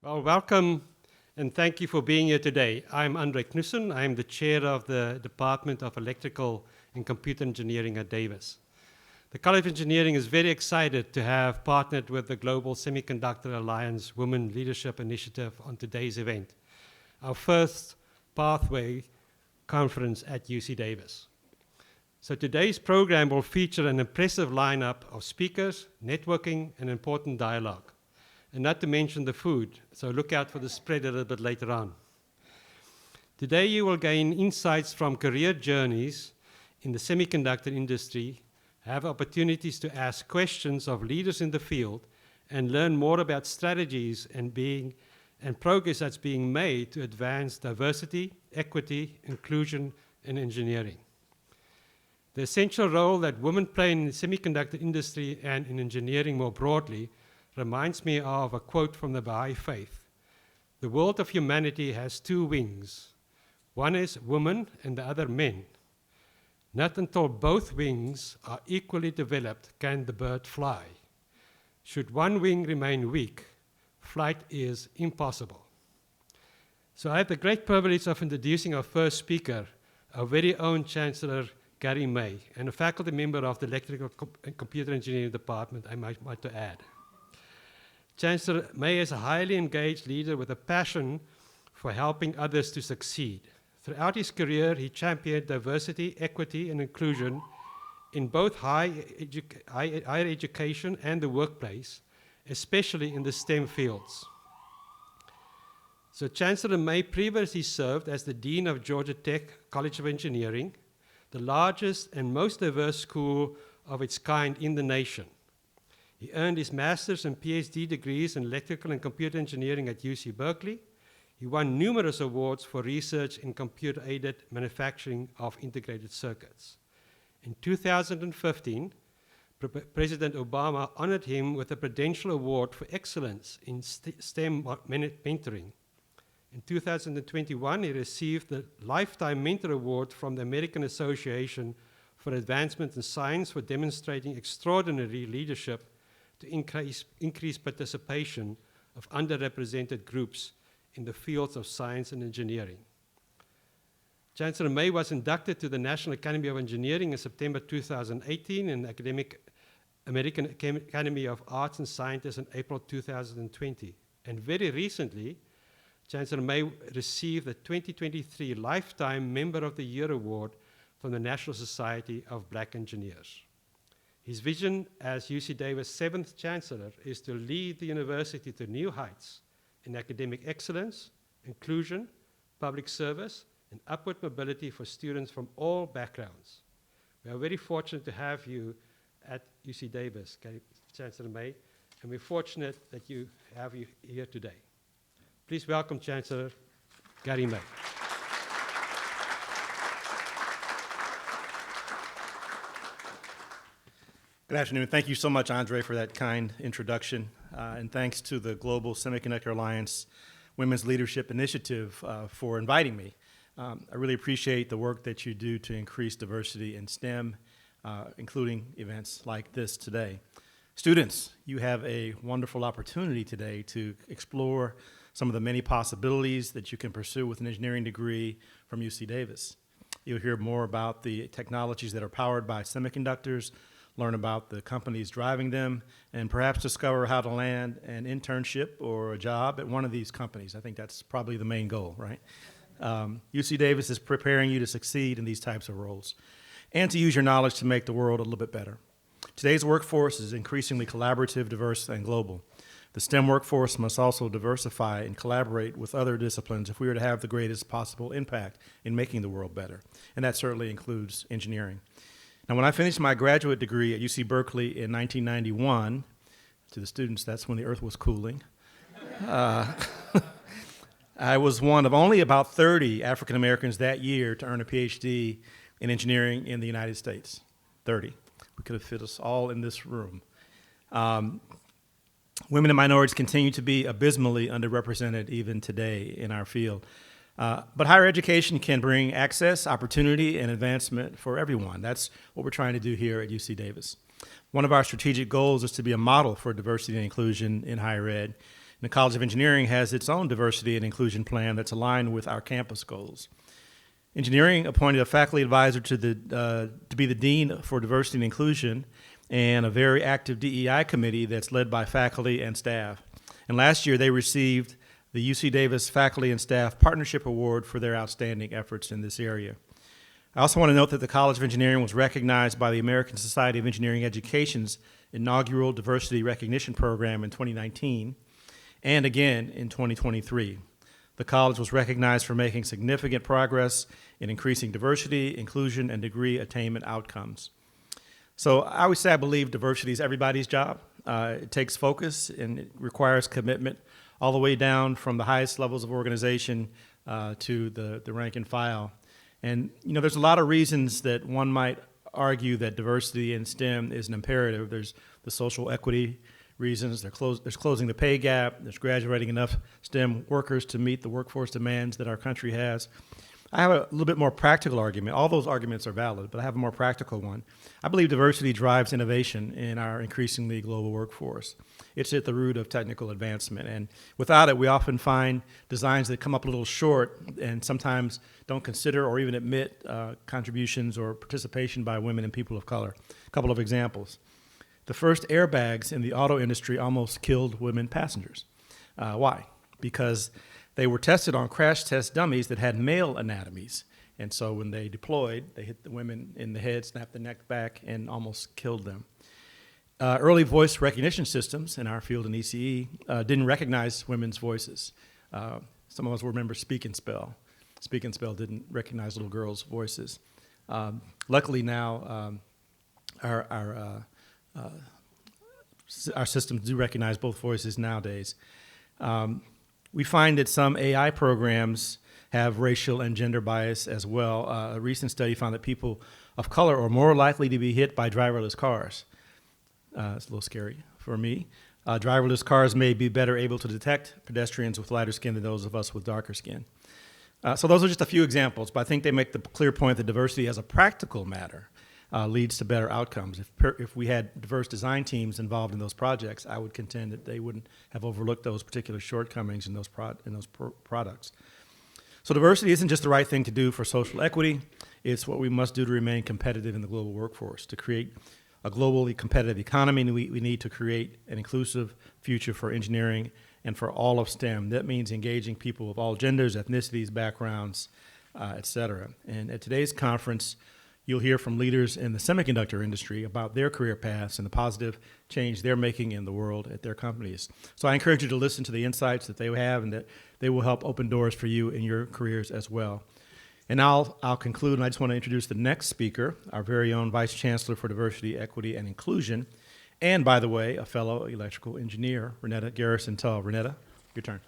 Well, welcome and thank you for being here today. I'm Andre Knussen. I'm the chair of the Department of Electrical and Computer Engineering at Davis. The College of Engineering is very excited to have partnered with the Global Semiconductor Alliance Women Leadership Initiative on today's event, our first Pathway conference at UC Davis. So today's program will feature an impressive lineup of speakers, networking, and important dialogue. And not to mention the food, so look out for the spread a little bit later on. Today you will gain insights from career journeys in the semiconductor industry, have opportunities to ask questions of leaders in the field, and learn more about strategies and progress that's being made to advance diversity, equity, inclusion, and engineering. The essential role that women play in the semiconductor industry and in engineering more broadly reminds me of a quote from the Baha'i faith. The world of humanity has two wings. One is women and the other men. Not until both wings are equally developed can the bird fly. Should one wing remain weak, flight is impossible. So I have the great privilege of introducing our first speaker, our very own Chancellor Gary May, and a faculty member of the Electrical and Computer Engineering Department, I might to add. Chancellor May is a highly engaged leader with a passion for helping others to succeed. Throughout his career, he championed diversity, equity, and inclusion in both higher education and the workplace, especially in the STEM fields. So Chancellor May previously served as the Dean of Georgia Tech College of Engineering, the largest and most diverse school of its kind in the nation. He earned his master's and PhD degrees in electrical and computer engineering at UC Berkeley. He won numerous awards for research in computer-aided manufacturing of integrated circuits. In 2015, President Obama honored him with a Presidential Award for Excellence in STEM mentoring. In 2021, he received the Lifetime Mentor Award from the American Association for Advancement in Science for demonstrating extraordinary leadership to increase participation of underrepresented groups in the fields of science and engineering. Chancellor May was inducted to the National Academy of Engineering in September 2018 and the American Academy of Arts and Sciences in April 2020. And very recently, Chancellor May received the 2023 Lifetime Member of the Year Award from the National Society of Black Engineers. His vision as UC Davis' 7th Chancellor is to lead the university to new heights in academic excellence, inclusion, public service, and upward mobility for students from all backgrounds. We are very fortunate to have you at UC Davis, Chancellor May, and we're fortunate that you have you here today. Please welcome Chancellor Gary May. Good afternoon. Thank you so much, Andre, for that kind introduction. And thanks to the Global Semiconductor Alliance Women's Leadership Initiative for inviting me. I really appreciate the work that you do to increase diversity in STEM, including events like this today. Students, you have a wonderful opportunity today to explore some of the many possibilities that you can pursue with an engineering degree from UC Davis. You'll hear more about the technologies that are powered by semiconductors, learn about the companies driving them, and perhaps discover how to land an internship or a job at one of these companies. I think that's probably the main goal, right? UC Davis is preparing you to succeed in these types of roles and to use your knowledge to make the world a little bit better. Today's workforce is increasingly collaborative, diverse, and global. The STEM workforce must also diversify and collaborate with other disciplines if we are to have the greatest possible impact in making the world better, and that certainly includes engineering. Now, when I finished my graduate degree at UC Berkeley in 1991, to the students, that's when the earth was cooling, I was one of only about 30 African Americans that year to earn a PhD in engineering in the United States. 30. We could have fit us all in this room. Women and minorities continue to be abysmally underrepresented even today in our field. But higher education can bring access, opportunity, and advancement for everyone. That's what we're trying to do here at UC Davis. One of our strategic goals is to be a model for diversity and inclusion in higher ed. the College of Engineering has its own diversity and inclusion plan that's aligned with our campus goals. Engineering appointed a faculty advisor to be the dean for diversity and inclusion, and a very active DEI committee that's led by faculty and staff. And last year they received the UC Davis Faculty and Staff Partnership Award for their outstanding efforts in this area. I also want to note that the College of Engineering was recognized by the American Society of Engineering Education's inaugural Diversity Recognition Program in 2019, and again in 2023. The college was recognized for making significant progress in increasing diversity, inclusion, and degree attainment outcomes. So I always say I believe diversity is everybody's job. It takes focus and it requires commitment all the way down from the highest levels of organization to the rank and file. And there's a lot of reasons that one might argue that diversity in STEM is an imperative. There's the social equity reasons, there's closing the pay gap, there's graduating enough STEM workers to meet the workforce demands that our country has. I have a little bit more practical argument. All those arguments are valid, but I have a more practical one. I believe diversity drives innovation in our increasingly global workforce. It's at the root of technical advancement, and without it, we often find designs that come up a little short and sometimes don't consider or even admit contributions or participation by women and people of color. A couple of examples. The first airbags in the auto industry almost killed women passengers. Why? Because they were tested on crash test dummies that had male anatomies. And so when they deployed, they hit the women in the head, snapped the neck back, and almost killed them. Early voice recognition systems in our field in ECE didn't recognize women's voices. Some of us remember Speak and Spell. Speak and Spell didn't recognize little girls' voices. Luckily now, our systems do recognize both voices nowadays. We find that some AI programs have racial and gender bias as well. A recent study found that people of color are more likely to be hit by driverless cars. It's a little scary for me. Driverless cars may be better able to detect pedestrians with lighter skin than those of us with darker skin. So those are just a few examples, but I think they make the clear point that diversity as a practical matter leads to better outcomes. If we had diverse design teams involved in those projects, I would contend that they wouldn't have overlooked those particular shortcomings in those products. So diversity isn't just the right thing to do for social equity, it's what we must do to remain competitive in the global workforce. To create a globally competitive economy, we need to create an inclusive future for engineering and for all of STEM. That means engaging people of all genders, ethnicities, backgrounds, et cetera. And at today's conference, you'll hear from leaders in the semiconductor industry about their career paths and the positive change they're making in the world at their companies. So I encourage you to listen to the insights that they have and that they will help open doors for you in your careers as well. And I'll conclude, and I just want to introduce the next speaker, our very own Vice Chancellor for Diversity, Equity, and Inclusion, and by the way, a fellow electrical engineer, Renetta Garrison-Tull. Renetta, your turn.